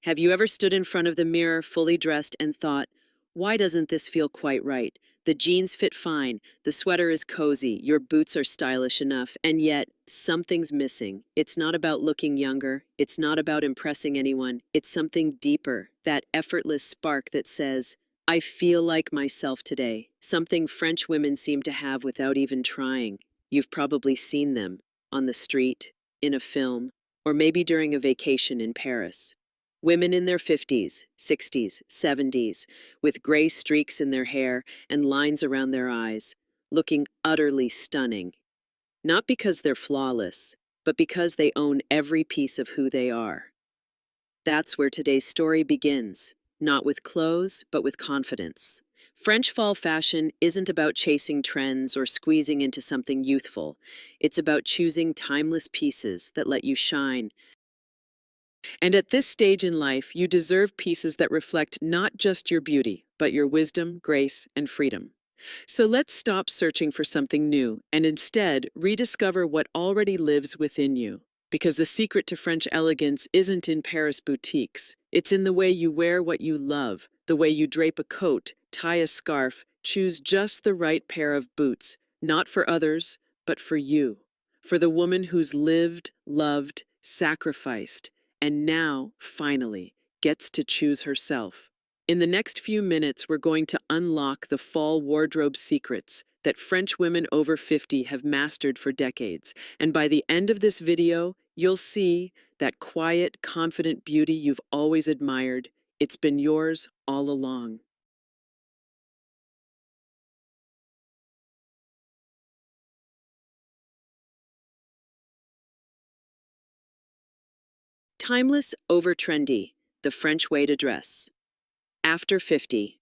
Have you ever stood in front of the mirror fully dressed and thought, why doesn't this feel quite right? The jeans fit fine, the sweater is cozy, your boots are stylish enough, and yet something's missing. It's not about looking younger, it's not about impressing anyone, it's something deeper, that effortless spark that says, I feel like myself today, something French women seem to have without even trying. You've probably seen them on the street, in a film, or maybe during a vacation in Paris. Women in their 50s, 60s, 70s, with gray streaks in their hair and lines around their eyes, looking utterly stunning. Not because they're flawless, but because they own every piece of who they are. That's where today's story begins, not with clothes, but with confidence. French fall fashion isn't about chasing trends or squeezing into something youthful. It's about choosing timeless pieces that let you shine. And at this stage in life, you deserve pieces that reflect not just your beauty, but your wisdom, grace, and freedom. So let's stop searching for something new and instead rediscover what already lives within you. Because the secret to French elegance isn't in Paris boutiques. It's in the way you wear what you love, the way you drape a coat, tie a scarf, choose just the right pair of boots, not for others, but for you. For the woman who's lived, loved, sacrificed, and now, finally, gets to choose herself. In the next few minutes, we're going to unlock the fall wardrobe secrets that French women over 50 have mastered for decades. And by the end of this video, you'll see that quiet, confident beauty you've always admired. It's been yours all along. Timeless over trendy, the French way to dress. After 50.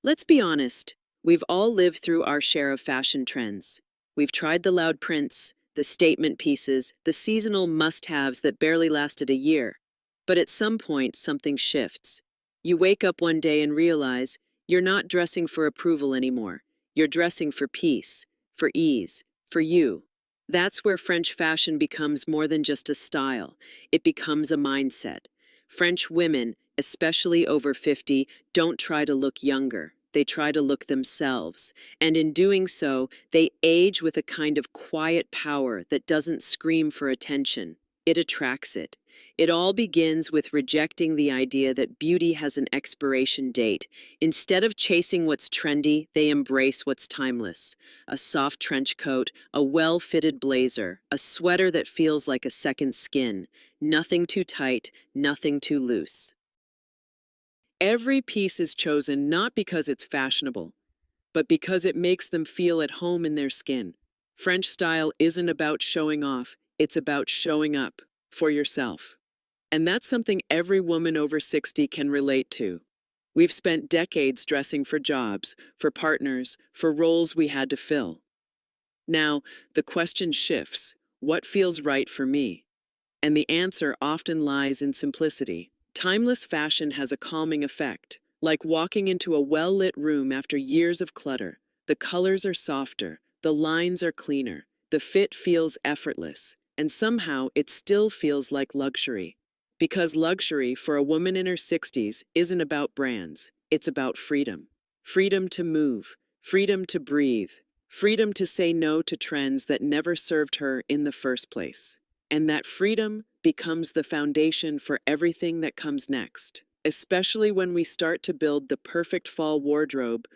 Let's be honest, we've all lived through our share of fashion trends. We've tried the loud prints, the statement pieces, the seasonal must-haves that barely lasted a year. But at some point, something shifts. You wake up one day and realize you're not dressing for approval anymore. You're dressing for peace, for ease, for you. That's where French fashion becomes more than just a style. It becomes a mindset. French women, especially over 50, don't try to look younger. They try to look themselves. And in doing so, they age with a kind of quiet power that doesn't scream for attention. It attracts it. It all begins with rejecting the idea that beauty has an expiration date. Instead of chasing what's trendy, they embrace what's timeless. A soft trench coat, a well-fitted blazer, a sweater that feels like a second skin. Nothing too tight, nothing too loose. Every piece is chosen not because it's fashionable, but because it makes them feel at home in their skin. French style isn't about showing off, it's about showing up for yourself. And that's something every woman over 60 can relate to. We've spent decades dressing for jobs, for partners, for roles we had to fill. Now, the question shifts, what feels right for me? And the answer often lies in simplicity. Timeless fashion has a calming effect, like walking into a well-lit room after years of clutter. The colors are softer, the lines are cleaner, the fit feels effortless, and somehow it still feels like luxury. Because luxury for a woman in her 60s isn't about brands, it's about freedom. Freedom to move, freedom to breathe, freedom to say no to trends that never served her in the first place. And that freedom becomes the foundation for everything that comes next, especially when we start to build the perfect fall wardrobe.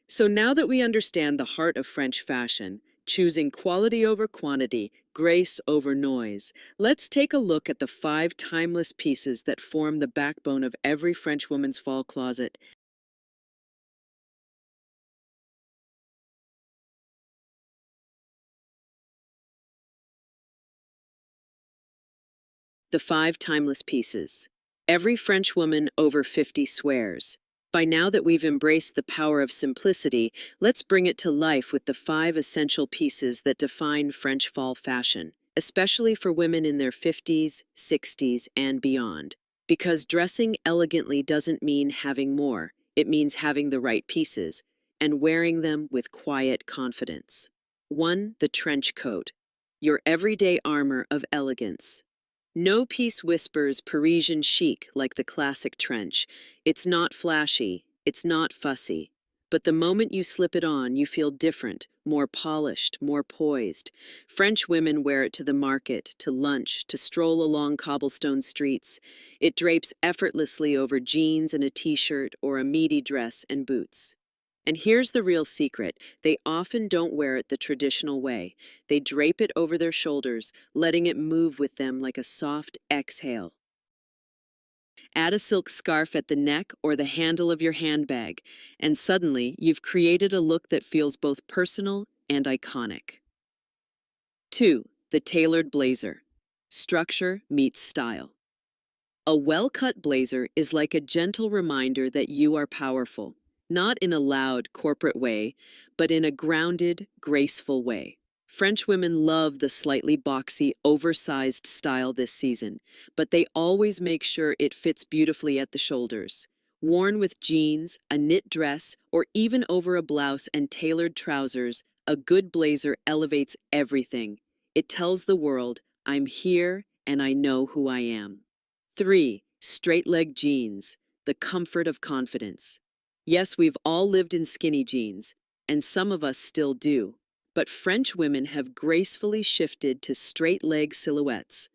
So now that we understand the heart of French fashion, choosing quality over quantity, grace over noise, let's take a look at the 5 timeless pieces that form the backbone of every French woman's fall closet. The 5 timeless pieces. Every French woman over 50 swears. By now that we've embraced the power of simplicity, let's bring it to life with the 5 essential pieces that define French fall fashion, especially for women in their 50s, 60s, and beyond. Because dressing elegantly doesn't mean having more, it means having the right pieces, and wearing them with quiet confidence. 1. The trench coat. Your everyday armor of elegance. No piece whispers Parisian chic like the classic trench. It's not flashy, it's not fussy. But the moment you slip it on, you feel different, more polished, more poised. French women wear it to the market, to lunch, to stroll along cobblestone streets. It drapes effortlessly over jeans and a t-shirt or a midi dress and boots. And here's the real secret. They often don't wear it the traditional way. They drape it over their shoulders, letting it move with them like a soft exhale. Add a silk scarf at the neck or the handle of your handbag, and suddenly you've created a look that feels both personal and iconic. 2. The tailored blazer. Structure meets style. A well-cut blazer is like a gentle reminder that you are powerful, not in a loud corporate way, but in a grounded, graceful way. French women love the slightly boxy, oversized style this season, but they always make sure it fits beautifully at the shoulders. Worn with jeans, a knit dress, or even over a blouse and tailored trousers, a good blazer elevates everything. It tells the world, I'm here and I know who I am. 3. Straight-leg jeans, the comfort of confidence. Yes, we've all lived in skinny jeans, and some of us still do. But French women have gracefully shifted to straight-leg silhouettes.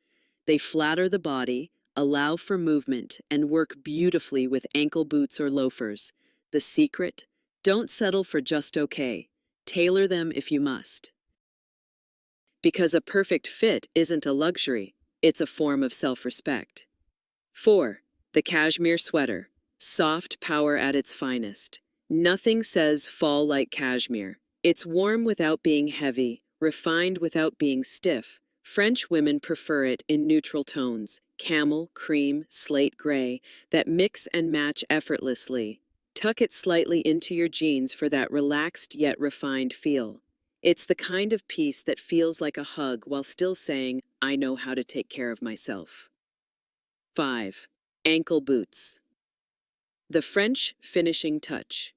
They flatter the body, allow for movement, and work beautifully with ankle boots or loafers. The secret? Don't settle for just okay. Tailor them if you must. Because a perfect fit isn't a luxury, it's a form of self-respect. 4. The cashmere sweater. Soft power at its finest. Nothing says fall like cashmere. It's warm without being heavy, refined without being stiff. French women prefer it in neutral tones, camel, cream, slate gray, that mix and match effortlessly. Tuck it slightly into your jeans for that relaxed yet refined feel. It's the kind of piece that feels like a hug while still saying, I know how to take care of myself. 5. Ankle boots. The French finishing touch.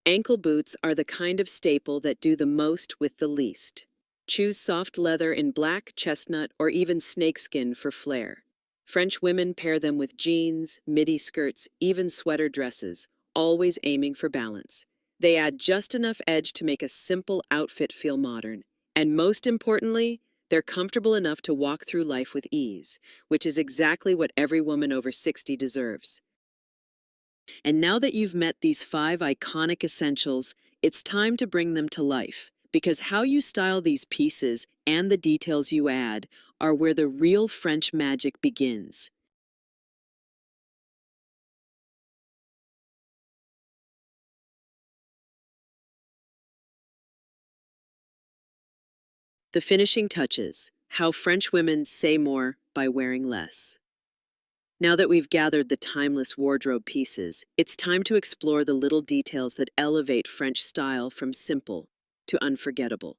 Ankle boots are the kind of staple that do the most with the least. Choose soft leather in black, chestnut, or even snakeskin for flair. French women pair them with jeans, midi skirts, even sweater dresses, always aiming for balance. They add just enough edge to make a simple outfit feel modern. And most importantly, they're comfortable enough to walk through life with ease, which is exactly what every woman over 60 deserves. And now that you've met these 5 iconic essentials, it's time to bring them to life. Because how you style these pieces and the details you add are where the real French magic begins. The finishing touches, how French women say more by wearing less. Now that we've gathered the timeless wardrobe pieces, it's time to explore the little details that elevate French style from simple to unforgettable.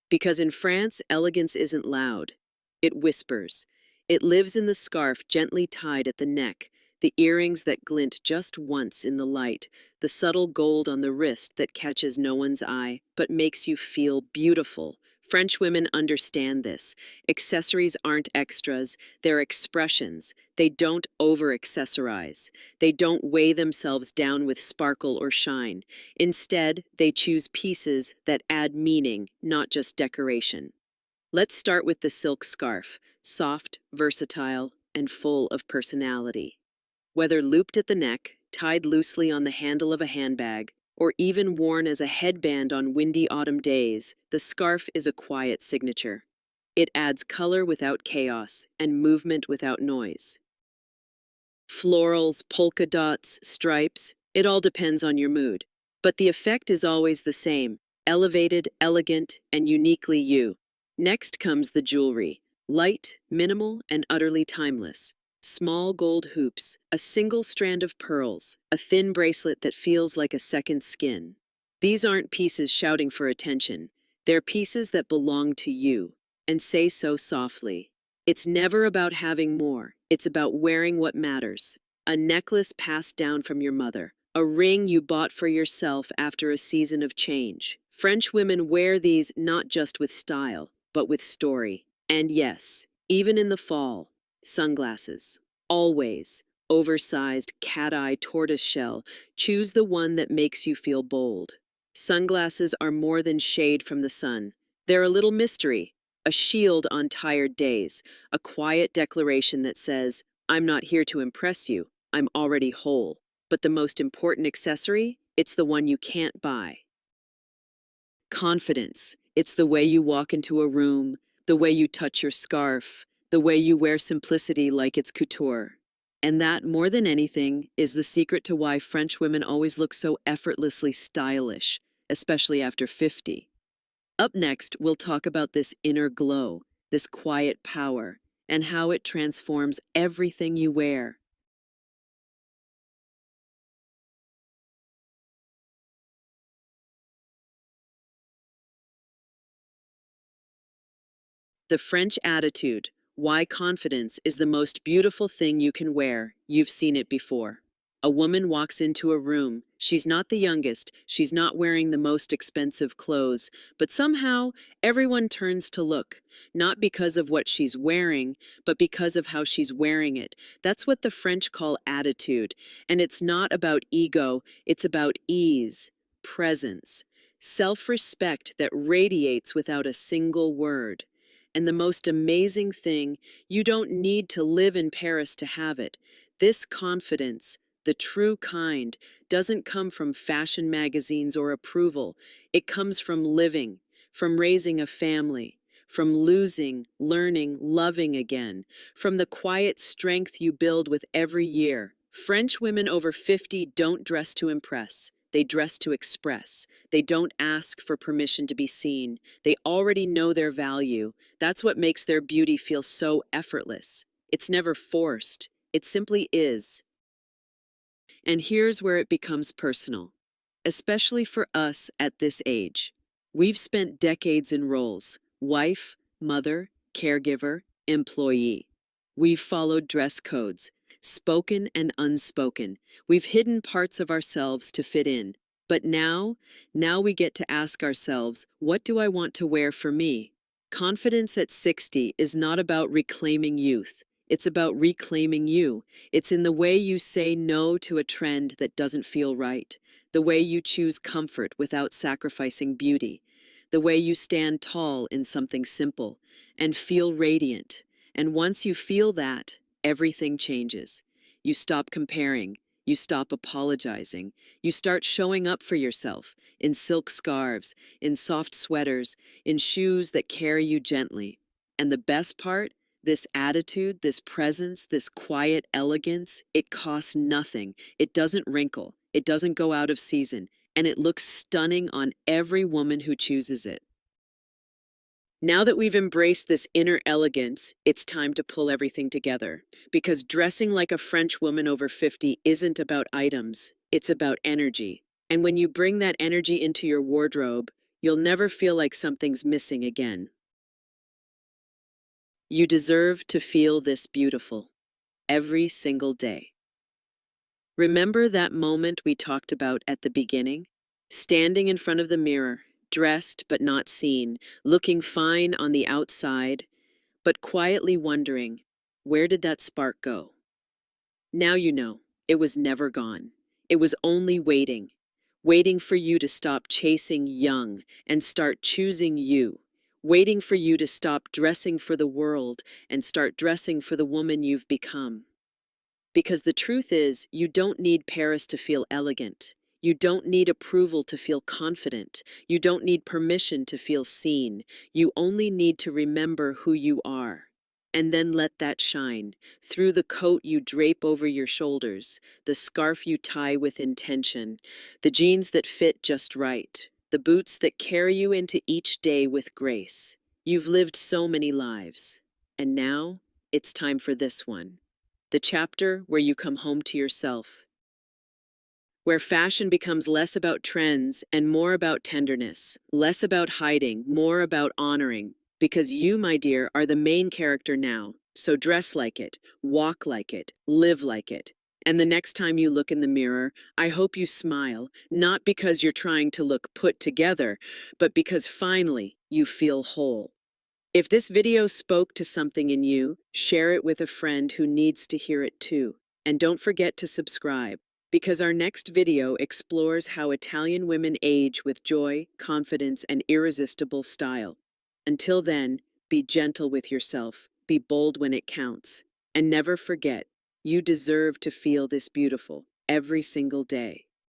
Because in France, elegance isn't loud. It whispers. It lives in the scarf gently tied at the neck, the earrings that glint just once in the light, the subtle gold on the wrist that catches no one's eye, but makes you feel beautiful. French women understand this. Accessories aren't extras, they're expressions. They don't over-accessorize. They don't weigh themselves down with sparkle or shine. Instead, they choose pieces that add meaning, not just decoration. Let's start with the silk scarf, soft, versatile, and full of personality. Whether looped at the neck, tied loosely on the handle of a handbag, or even worn as a headband on windy autumn days, the scarf is a quiet signature. It adds color without chaos and movement without noise. Florals, polka dots, stripes, it all depends on your mood. But the effect is always the same, elevated, elegant, and uniquely you. Next comes the jewelry, light, minimal, and utterly timeless. Small gold hoops, a single strand of pearls, a thin bracelet that feels like a second skin. These aren't pieces shouting for attention. They're pieces that belong to you, and say so softly. It's never about having more. It's about wearing what matters. A necklace passed down from your mother. A ring you bought for yourself after a season of change. French women wear these not just with style, but with story. And yes, even in the fall, Sunglasses. Always. Oversized, cat-eye, tortoiseshell. Choose the one that makes you feel bold. Sunglasses are more than shade from the sun. They're a little mystery, a shield on tired days, a quiet declaration that says, I'm not here to impress you, I'm already whole. But the most important accessory? It's the one you can't buy. Confidence. It's the way you walk into a room, the way you touch your scarf, the way you wear simplicity like it's couture. And that, more than anything, is the secret to why French women always look so effortlessly stylish, especially after 50. Up next, we'll talk about this inner glow, this quiet power, and how it transforms everything you wear. The French attitude, why confidence is the most beautiful thing you can wear. You've seen it before. A woman walks into a room. She's not the youngest. She's not wearing the most expensive clothes. But somehow, everyone turns to look. Not because of what she's wearing, but because of how she's wearing it. That's what the French call attitude. And it's not about ego, it's about ease, presence, self-respect that radiates without a single word. And the most amazing thing, you don't need to live in Paris to have it. This confidence, the true kind, doesn't come from fashion magazines or approval. It comes from living, from raising a family, from losing, learning, loving again, from the quiet strength you build with every year. French women over 50 don't dress to impress. They dress to express. They don't ask for permission to be seen. They already know their value. That's what makes their beauty feel so effortless. It's never forced. It simply is. And here's where it becomes personal, especially for us at this age. We've spent decades in roles: wife, mother, caregiver, employee. We've followed dress codes, spoken and unspoken. We've hidden parts of ourselves to fit in. But now we get to ask ourselves, what do I want to wear for me? Confidence at 60 is not about reclaiming youth. It's about reclaiming you. It's in the way you say no to a trend that doesn't feel right, the way you choose comfort without sacrificing beauty, the way you stand tall in something simple and feel radiant. And once you feel that, everything changes. You stop comparing. You stop apologizing. You start showing up for yourself in silk scarves, in soft sweaters, in shoes that carry you gently. And the best part? This attitude, this presence, this quiet elegance, it costs nothing. It doesn't wrinkle. It doesn't go out of season. And it looks stunning on every woman who chooses it. Now that we've embraced this inner elegance, it's time to pull everything together. Because dressing like a French woman over 50 isn't about items, it's about energy. And when you bring that energy into your wardrobe, you'll never feel like something's missing again. You deserve to feel this beautiful every single day. Remember that moment we talked about at the beginning? Standing in front of the mirror, dressed but not seen, looking fine on the outside, but quietly wondering, where did that spark go? Now you know, it was never gone. It was only waiting, waiting for you to stop chasing young and start choosing you, waiting for you to stop dressing for the world and start dressing for the woman you've become. Because the truth is, you don't need Paris to feel elegant. You don't need approval to feel confident. You don't need permission to feel seen. You only need to remember who you are. And then let that shine through the coat you drape over your shoulders, the scarf you tie with intention, the jeans that fit just right, the boots that carry you into each day with grace. You've lived so many lives. And now, it's time for this one. The chapter where you come home to yourself, where fashion becomes less about trends and more about tenderness, less about hiding, more about honoring. Because you, my dear, are the main character now. So dress like it, walk like it, live like it. And the next time you look in the mirror, I hope you smile, not because you're trying to look put together, but because finally you feel whole. If this video spoke to something in you, share it with a friend who needs to hear it too. And don't forget to subscribe, because our next video explores how Italian women age with joy, confidence, and irresistible style. Until then, be gentle with yourself, be bold when it counts, and never forget, you deserve to feel this beautiful every single day.